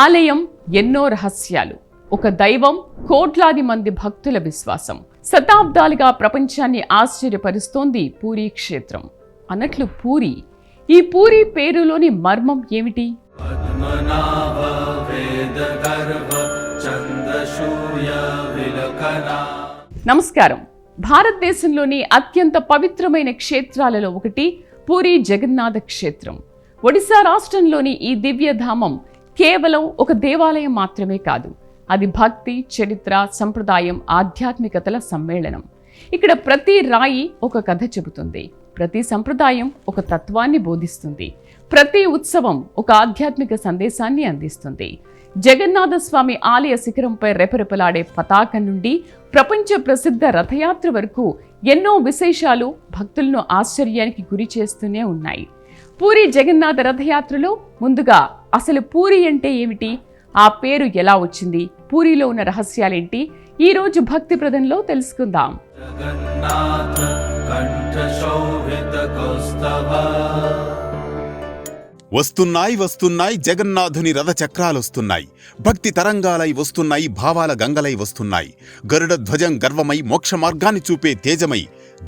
ఆలయం ఎన్నో రహస్యాలు, ఒక దైవం, కోట్లాది మంది భక్తుల విశ్వాసం. శతాబ్దాలుగా ప్రపంచాన్ని ఆశ్చర్యపరుస్తోంది పూరీ క్షేత్రం. అన్నట్లు పూరి, ఈ పూరి పేరులోని మర్మం ఏమిటి? నమస్కారం. భారతదేశంలోని అత్యంత పవిత్రమైన క్షేత్రాలలో ఒకటి పూరీ జగన్నాథ క్షేత్రం. ఒడిశా రాష్ట్రంలోని ఈ దివ్యధామం కేవలం ఒక దేవాలయం మాత్రమే కాదు, అది భక్తి, చరిత్ర, సంప్రదాయం, ఆధ్యాత్మికతల సమ్మేళనం. ఇక్కడ ప్రతి రాయి ఒక కథ చెబుతుంది, ప్రతి సంప్రదాయం ఒక తత్వాన్ని బోధిస్తుంది, ప్రతి ఉత్సవం ఒక ఆధ్యాత్మిక సందేశాన్ని అందిస్తుంది. జగన్నాథ స్వామి ఆలయ శిఖరంపై రెపరెపలాడే పతాకం నుండి ప్రపంచ ప్రసిద్ధ రథయాత్ర వరకు ఎన్నో విశేషాలు భక్తులను ఆశ్చర్యానికి గురి చేస్తూనే ఉన్నాయి. పూరీ జగన్నాథ రథయాత్రలో ముందుగా అసలు పూరి అంటే ఏమిటి, ఆ పేరు ఎలా వచ్చింది, పూరిలో ఉన్న రహస్యాలేంటి, ఈ రోజు భక్తి ప్రదంలో తెలుసుకుందాం. వస్తున్నాయి జగన్నాథుని రథ చక్రాలొస్తున్నాయి, భక్తి తరంగాలై వస్తున్నాయి, భావాల గంగలై వస్తున్నాయి. గరుడ ధ్వజం గర్వమై మోక్ష మార్గాన్ని చూపే తేజమై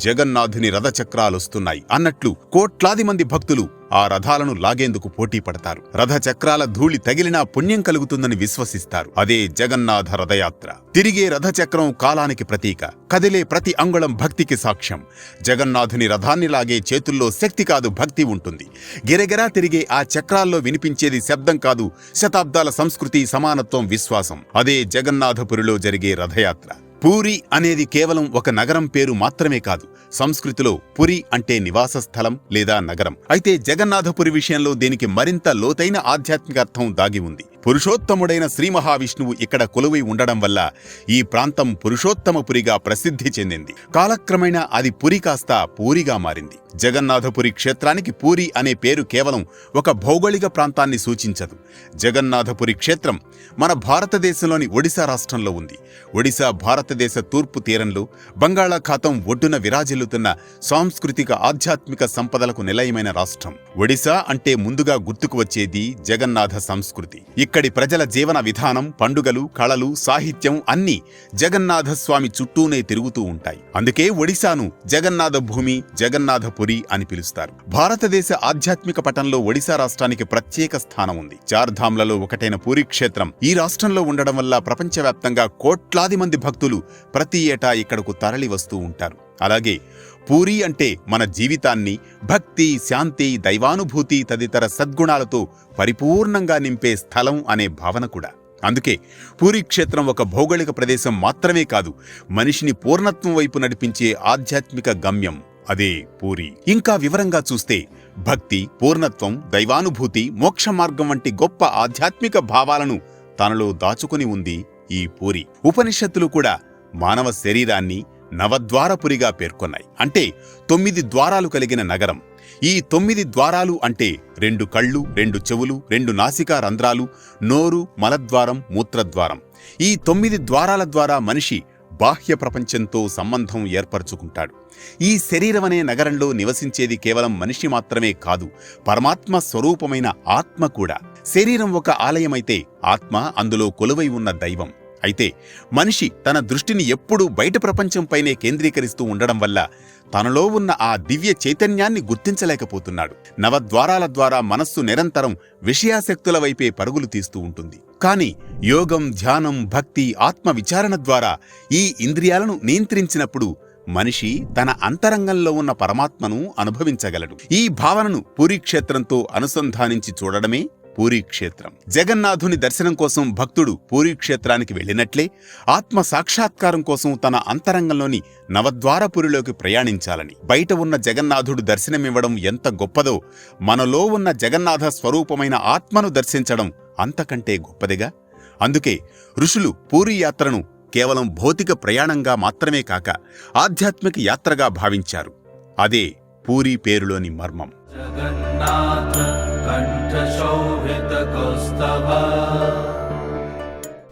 జగన్నాథుని రథ చక్రాలొస్తున్నాయి అన్నట్లు కోట్లాది మంది భక్తులు ఆ రథాలను లాగేందుకు పోటీ పడతారు. రథ చక్రాల ధూళి తగిలినా పుణ్యం కలుగుతుందని విశ్వసిస్తారు. అదే జగన్నాథ రథయాత్ర. తిరిగే రథచక్రం కాలానికి ప్రతీక, కదిలే ప్రతి అంగుళం భక్తికి సాక్ష్యం. జగన్నాథుని రథాన్ని లాగే చేతుల్లో శక్తి కాదు, భక్తి ఉంటుంది. గిరగిరా తిరిగే ఆ చక్రాల్లో వినిపించేది శబ్దం కాదు, శతాబ్దాల సంస్కృతి, సమానత్వం, విశ్వాసం. అదే జగన్నాథపురిలో జరిగే రథయాత్ర. పూరి అనేది కేవలం ఒక నగరం పేరు మాత్రమే కాదు, సంస్కృతిలో పురి అంటే నివాస స్థలం లేదా నగరం. అయితే జగన్నాథపురి విషయంలో దీనికి మరింత లోతైన ఆధ్యాత్మిక అర్థం దాగి ఉంది. పురుషోత్తముడైన శ్రీ మహావిష్ణువు ఇక్కడ కొలువై ఉండడం వల్ల ఈ ప్రాంతం పురుషోత్తమపురిగా ప్రసిద్ధి చెందింది. కాలక్రమేణా అది పురి కాస్త పూరిగా మారింది. జగన్నాథపురి క్షేత్రానికి పూరి అనే పేరు కేవలం ఒక భౌగోళిక ప్రాంతాన్ని సూచించదు. జగన్నాథపురి క్షేత్రం మన భారతదేశంలోని ఒడిశా రాష్ట్రంలో ఉంది. ఒడిశా భారతదేశ తూర్పు తీరంలో బంగాళాఖాతం ఒడ్డున విరాజిల్లుతున్న సాంస్కృతిక, ఆధ్యాత్మిక సంపదలకు నిలయమైన రాష్ట్రం. ఒడిశా అంటే ముందుగా గుర్తుకు వచ్చేది జగన్నాథ సంస్కృతి. ఇక్కడి ప్రజల జీవన విధానం, పండుగలు, కళలు, సాహిత్యం అన్నీ జగన్నాథ స్వామి చుట్టూనే తిరుగుతూ ఉంటాయి. అందుకే ఒడిశాను జగన్నాథ భూమి, జగన్నాథపురి అని పిలుస్తారు. భారతదేశ ఆధ్యాత్మిక పటంలో ఒడిశా రాష్ట్రానికి ప్రత్యేక స్థానం ఉంది. చార్ధామ్లలో ఒకటైన పూరీ క్షేత్రం ఈ రాష్ట్రంలో ఉండడం వల్ల ప్రపంచవ్యాప్తంగా కోట్లాది మంది భక్తులు ప్రతి ఏటా ఇక్కడకు తరలి వస్తూ ఉంటారు. అలాగే పూరి అంటే మన జీవితాన్ని భక్తి, శాంతి, దైవానుభూతి తదితర సద్గుణాలతో పరిపూర్ణంగా నింపే స్థలం అనే భావన కూడా. అందుకే పూరీ క్షేత్రం ఒక భౌగోళిక ప్రదేశం మాత్రమే కాదు, మనిషిని పూర్ణత్వం వైపు నడిపించే ఆధ్యాత్మిక గమ్యం. అదే పూరి. ఇంకా వివరంగా చూస్తే భక్తి, పూర్ణత్వం, దైవానుభూతి, మోక్ష మార్గం వంటి గొప్ప ఆధ్యాత్మిక భావాలను తనలో దాచుకుని ఉంది ఈ పూరి. ఉపనిషత్తులు కూడా మానవ శరీరాన్ని నవద్వారపురిగా పేర్కొన్నాయి. అంటే 9 ద్వారాలు కలిగిన నగరం. ఈ 9 ద్వారాలు అంటే 2 కళ్ళు, 2 చెవులు, 2 నాసికా రంధ్రాలు, నోరు, మలద్వారం, మూత్రద్వారం. ఈ 9 ద్వారాల ద్వారా మనిషి బాహ్య ప్రపంచంతో సంబంధం ఏర్పరచుకుంటాడు. ఈ శరీరమనే నగరంలో నివసించేది కేవలం మనిషి మాత్రమే కాదు, పరమాత్మ స్వరూపమైన ఆత్మ కూడా. శరీరం ఒక ఆలయమైతే ఆత్మ అందులో కొలువై ఉన్న దైవం. అయితే మనిషి తన దృష్టిని ఎప్పుడూ బయట ప్రపంచంపైనే కేంద్రీకరిస్తూ ఉండడం వల్ల తనలో ఉన్న ఆ దివ్య చైతన్యాన్ని గుర్తించలేకపోతున్నాడు. నవద్వారాల ద్వారా మనస్సు నిరంతరం విషయాసక్తుల వైపే పరుగులు తీస్తూ ఉంటుంది. కానీ యోగం, ధ్యానం, భక్తి, ఆత్మ విచారణ ద్వారా ఈ ఇంద్రియాలను నియంత్రించినప్పుడు మనిషి తన అంతరంగంలో ఉన్న పరమాత్మను అనుభవించగలడు. ఈ భావనను పూరీ క్షేత్రంతో అనుసంధానించి చూడడమే పూరీ క్షేత్రం. జగన్నాథుని దర్శనం కోసం భక్తుడు పూరీ క్షేత్రానికి వెళ్ళినట్లే ఆత్మ సాక్షాత్కారం కోసం తన అంతరంగంలోని నవద్వారపురిలోకి ప్రయాణించాలని. బయట ఉన్న జగన్నాథుడు దర్శనమివ్వడం ఎంత గొప్పదో, మనలో ఉన్న జగన్నాథ స్వరూపమైన ఆత్మను దర్శించడం అంతకంటే గొప్పదిగా. అందుకే ఋషులు పూరీ యాత్రను కేవలం భౌతిక ప్రయాణంగా మాత్రమే కాక ఆధ్యాత్మిక యాత్రగా భావించారు. అదే పూరీ పేరులోని మర్మం.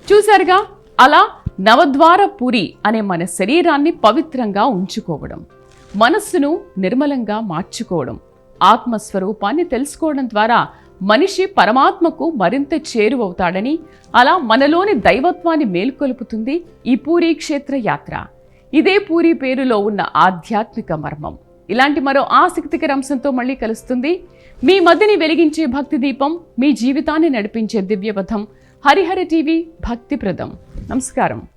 చూశారుగా, అలా నవద్వార పూరి అనే మన శరీరాన్ని పవిత్రంగా ఉంచుకోవడం, మనస్సును నిర్మలంగా మార్చుకోవడం, ఆత్మస్వరూపాన్ని తెలుసుకోవడం ద్వారా మనిషి పరమాత్మకు మరింత చేరువవుతాడని, అలా మనలోని దైవత్వాన్ని మేల్కొలుపుతుంది ఈ పూరీ క్షేత్ర యాత్ర. ఇదే పూరీ పేరులో ఉన్న ఆధ్యాత్మిక మర్మం. ఇలాంటి మరో ఆసక్తికర అంశంతో మళ్ళీ కలుస్తుంది. మీ మదిని వెలిగించే భక్తి దీపం, మీ జీవితాన్ని నడిపించే దివ్యపథం. హరిహర టీవీ భక్తిప్రదం. నమస్కారం.